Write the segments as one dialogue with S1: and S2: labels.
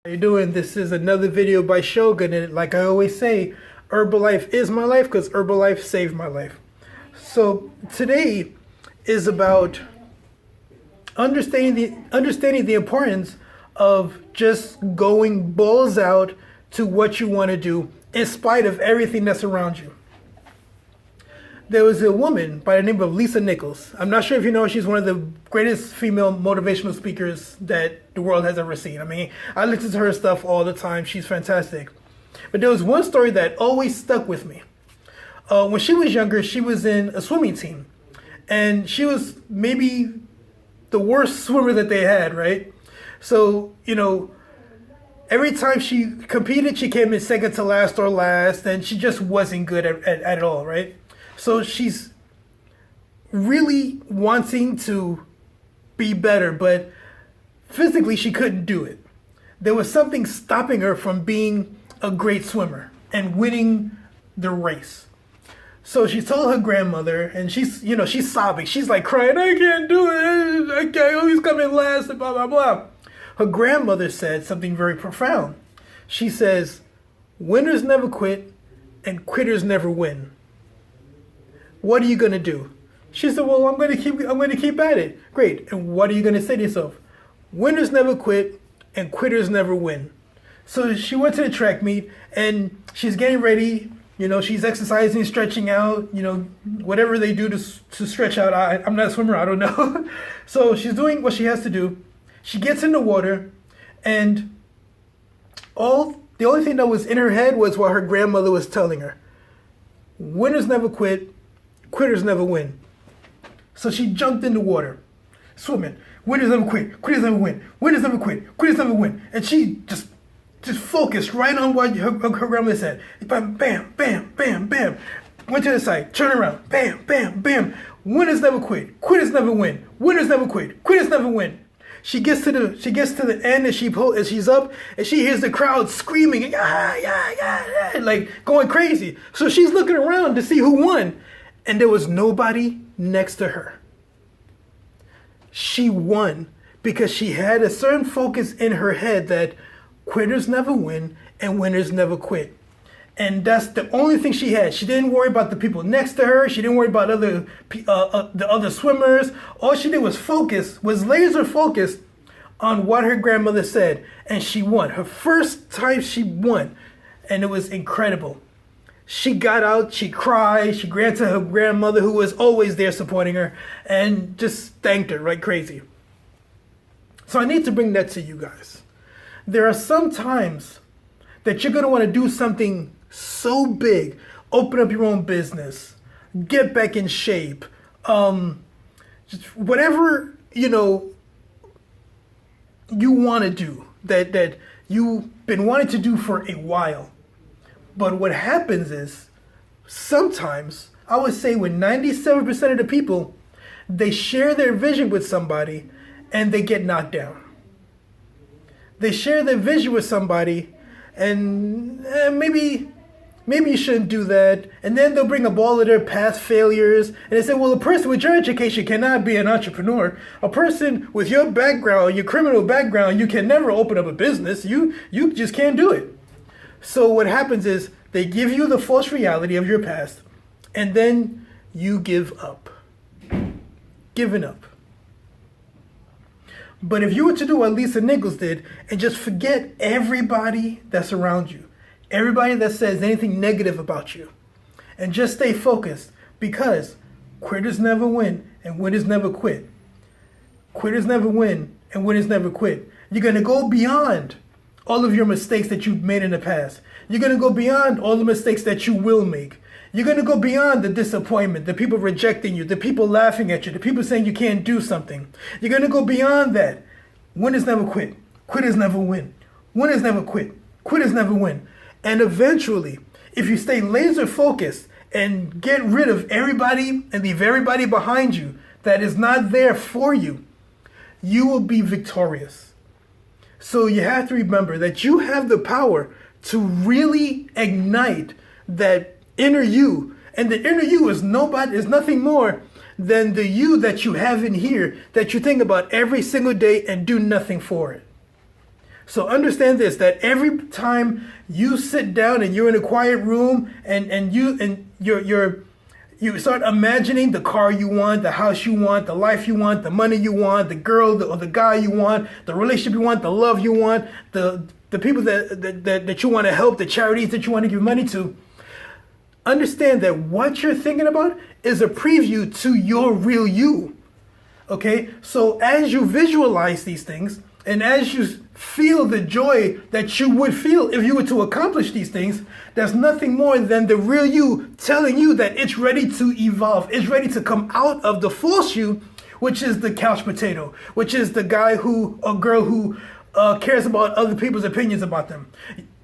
S1: How you doing? This is another video by Shogun, and like I always say, Herbalife is my life because Herbalife saved my life. So today is about understanding the importance of just going balls out to what you want to do in spite of everything that's around you. There was a woman by the name of Lisa Nichols. I'm not sure if you know, she's one of the greatest female motivational speakers that the world has ever seen. I mean, I listen to her stuff all the time. She's fantastic. But there was one story that always stuck with me. When she was younger, she was in a swimming team. And she was maybe the worst swimmer that they had, right? So, every time she competed, she came in second to last or last, and she just wasn't good at all, right? So she's really wanting to be better, but physically she couldn't do it. There was something stopping her from being a great swimmer and winning the race. So she told her grandmother, and she's sobbing. She's like crying, I can't do it. I can't always come in last and blah, blah, blah. Her grandmother said something very profound. She says, winners never quit and quitters never win. What are you going to do? She said, well, I'm going to keep at it. Great. And what are you going to say to yourself? Winners never quit and quitters never win. So she went to the track meet and she's getting ready. She's exercising, stretching out, whatever they do to stretch out. I'm not a swimmer. I don't know. So she's doing what she has to do. She gets in the water, and the only thing that was in her head was what her grandmother was telling her. Winners never quit. Quitters never win. So she jumped in the water, swimming. Winners never quit. Quitters never win. Winners never quit. Quitters never win. And she just focused right on what her grandmother said. Bam, bam, bam, bam, bam. Went to the side. Turn around. Bam, bam, bam. Winners never quit. Quitters never win. Winners never quit. Quitters never win. She gets to the end and she's up and she hears the crowd screaming, like going crazy. So she's looking around to see who won. And there was nobody next to her. She won because she had a certain focus in her head that quitters never win and winners never quit. And that's the only thing she had. She didn't worry about the people next to her. She didn't worry about the other swimmers. All she did was laser focused on what her grandmother said. And she won. Her first time she won. And it was incredible. She got out, she cried, she ran to her grandmother who was always there supporting her and just thanked her like crazy. So I need to bring that to you guys. There are some times that you're going to want to do something so big, open up your own business, get back in shape, just whatever, you want to do that you've been wanting to do for a while. But what happens is, sometimes, I would say with 97% of the people, they share their vision with somebody and they get knocked down. They share their vision with somebody and maybe you shouldn't do that. And then they'll bring up all of their past failures. And they say, well, a person with your education cannot be an entrepreneur. A person with your background, your criminal background, you can never open up a business. You just can't do it. So what happens is they give you the false reality of your past, and then you give up. Giving up. But if you were to do what Lisa Nichols did and just forget everybody that's around you, everybody that says anything negative about you, and just stay focused, because quitters never win and winners never quit. Quitters never win and winners never quit. You're going to go beyond all of your mistakes that you've made in the past. You're going to go beyond all the mistakes that you will make. You're going to go beyond the disappointment, the people rejecting you, the people laughing at you, the people saying you can't do something. You're going to go beyond that. Winners never quit. Quitters never win. Winners never quit. Quitters never win. And eventually, if you stay laser focused and get rid of everybody and leave everybody behind you that is not there for you, you will be victorious. So you have to remember that you have the power to really ignite that inner you. And the inner you is nothing more than the you that you have in here that you think about every single day and do nothing for it. So understand this, that every time you sit down and you're in a quiet room and you start imagining the car you want, the house you want, the life you want, the money you want, the girl or the guy you want, the relationship you want, the love you want, the people that you want to help, the charities that you want to give money to. Understand that what you're thinking about is a preview to your real you. Okay? So as you visualize these things, and as you feel the joy that you would feel if you were to accomplish these things, there's nothing more than the real you telling you that it's ready to evolve. It's ready to come out of the false you, which is the couch potato, which is the guy or girl who cares about other people's opinions about them.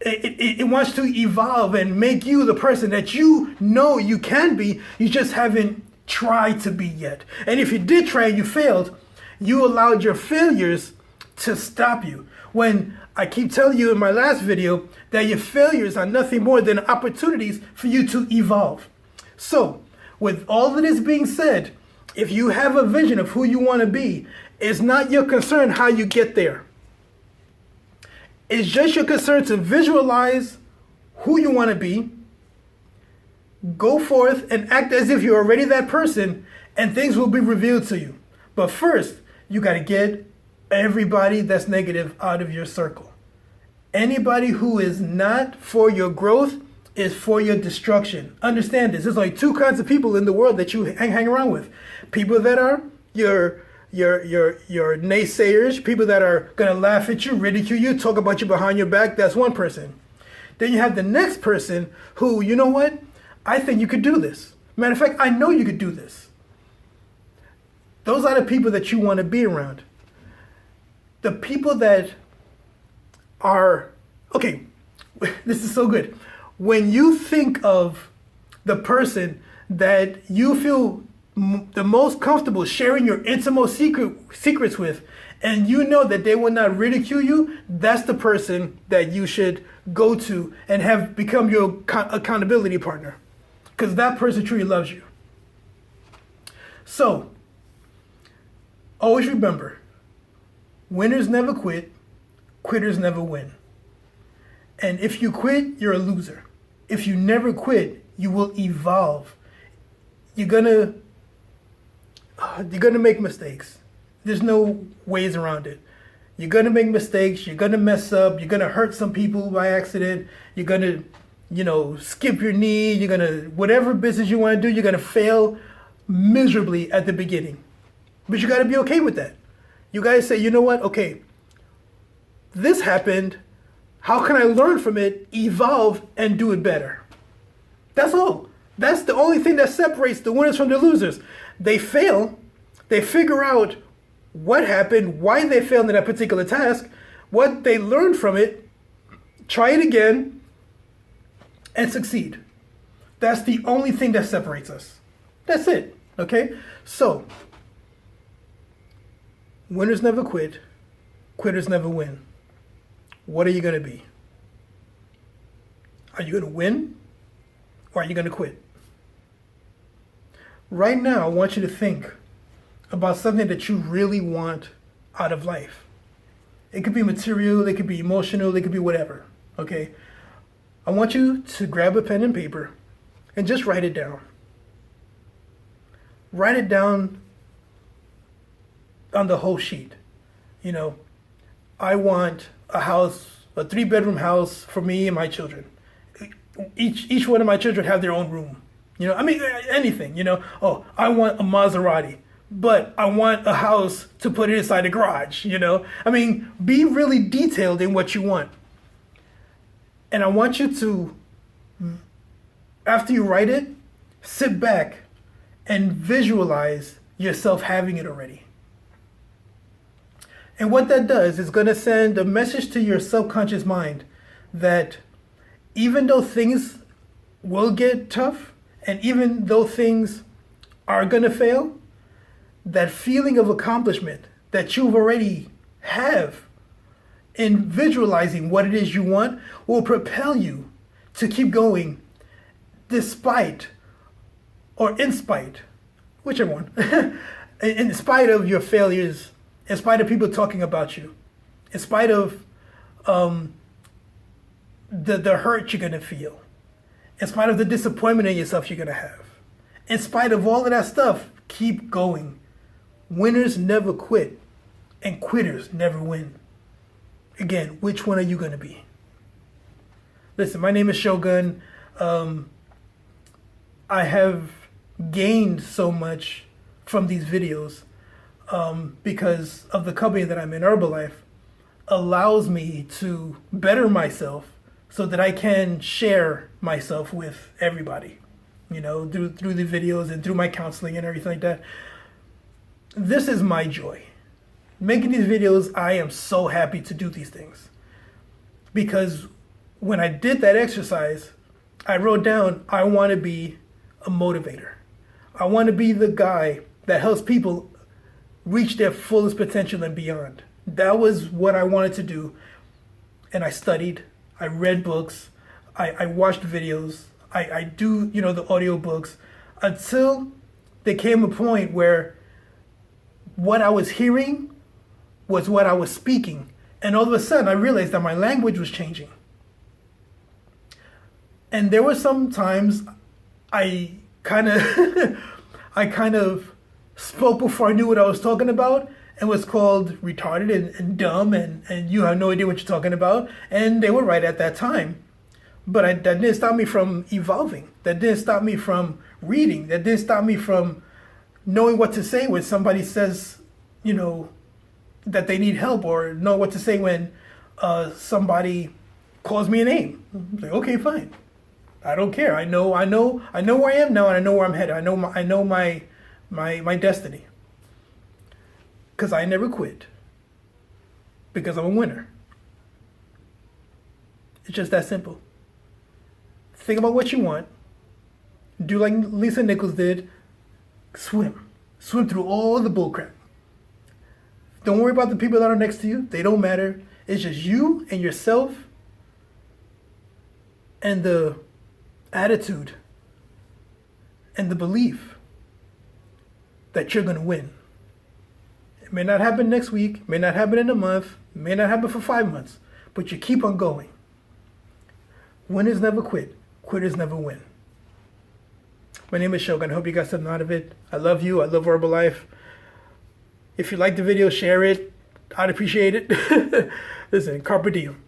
S1: It wants to evolve and make you the person that you know you can be. You just haven't tried to be yet. And if you did try and you failed, you allowed your failures to stop you. When I keep telling you in my last video that your failures are nothing more than opportunities for you to evolve. So, with all of this being said, if you have a vision of who you want to be, it's not your concern how you get there. It's just your concern to visualize who you want to be, go forth and act as if you're already that person, and things will be revealed to you. But first, you got to get everybody that's negative out of your circle. Anybody who is not for your growth is for your destruction. Understand this. There's only two kinds of people in the world that you hang around with. People that are your naysayers, people that are going to laugh at you, ridicule you, talk about you behind your back. That's one person. Then you have the next person who, you know what? I think you could do this. Matter of fact, I know you could do this. Those are the people that you want to be around. The people that are, okay, this is so good. When you think of the person that you feel the most comfortable sharing your intimate secrets with, and you know that they will not ridicule you, that's the person that you should go to and have become your accountability partner. Because that person truly loves you. So, always remember, winners never quit, quitters never win. And if you quit, you're a loser. If you never quit, you will evolve. You're gonna make mistakes. There's no ways around it. You're gonna make mistakes, you're gonna mess up, you're gonna hurt some people by accident, you're gonna, skip your knee, you're gonna, whatever business you wanna do, you're gonna fail miserably at the beginning. But you gotta be okay with that. You guys say, you know what? Okay, this happened. How can I learn from it, evolve, and do it better? That's all. That's the only thing that separates the winners from the losers. They fail. They figure out what happened, why they failed in that particular task, what they learned from it, try it again, and succeed. That's the only thing that separates us. That's it. Okay? So, winners never quit, quitters never win. What are you going to be? Are you going to win, or are you going to quit? Right now, I want you to think about something that you really want out of life. It could be material, it could be emotional, it could be whatever, okay? I want you to grab a pen and paper and just write it down. Write it down on the whole sheet. I want a house, a 3-bedroom house for me and my children. Each one of my children have their own room. Anything, Oh, I want a Maserati, but I want a house to put it inside the garage, Be really detailed in what you want. And I want you to, after you write it, sit back and visualize yourself having it already. And what that does is going to send a message to your subconscious mind that even though things will get tough, and even though things are going to fail, that feeling of accomplishment that you've already have in visualizing what it is you want will propel you to keep going despite or in spite, whichever one, in spite of your failures, in spite of people talking about you, in spite of the hurt you're gonna feel, in spite of the disappointment in yourself you're gonna have, in spite of all of that stuff, keep going. Winners never quit, and quitters never win. Again, which one are you gonna be? Listen, my name is Shogun. I have gained so much from these videos because of the company that I'm in. Herbalife allows me to better myself so that I can share myself with everybody, you know, through the videos and through my counseling and everything like that. This is my joy. Making these videos, I am so happy to do these things. Because when I did that exercise, I wrote down, I want to be a motivator. I want to be the guy that helps people reach their fullest potential and beyond. That was what I wanted to do. And I studied, I read books, I watched videos, I do, you know, the audio books, until there came a point where what I was hearing was what I was speaking. And all of a sudden I realized that my language was changing. And there were some times I kind of spoke before I knew what I was talking about, and was called retarded and dumb, and you have no idea what you're talking about. And they were right at that time. But that didn't stop me from evolving. That didn't stop me from reading. That didn't stop me from knowing what to say when somebody says, you know, that they need help, or know what to say when somebody calls me a name. I'm like, okay, fine. I don't care. I know where I am now, and I know where I'm headed. I know my destiny. Because I never quit. Because I'm a winner. It's just that simple. Think about what you want. Do like Lisa Nichols did. Swim. Swim through all the bullcrap. Don't worry about the people that are next to you. They don't matter. It's just you and yourself and the attitude and the belief that you're going to win. It may not happen next week, may not happen in a month, may not happen for 5 months, but you keep on going. Winners never quit, quitters never win. My name is Shogun. I hope you got something out of it. I love you. I love Herbalife. If you like the video, share it. I'd appreciate it. Listen, carpe diem.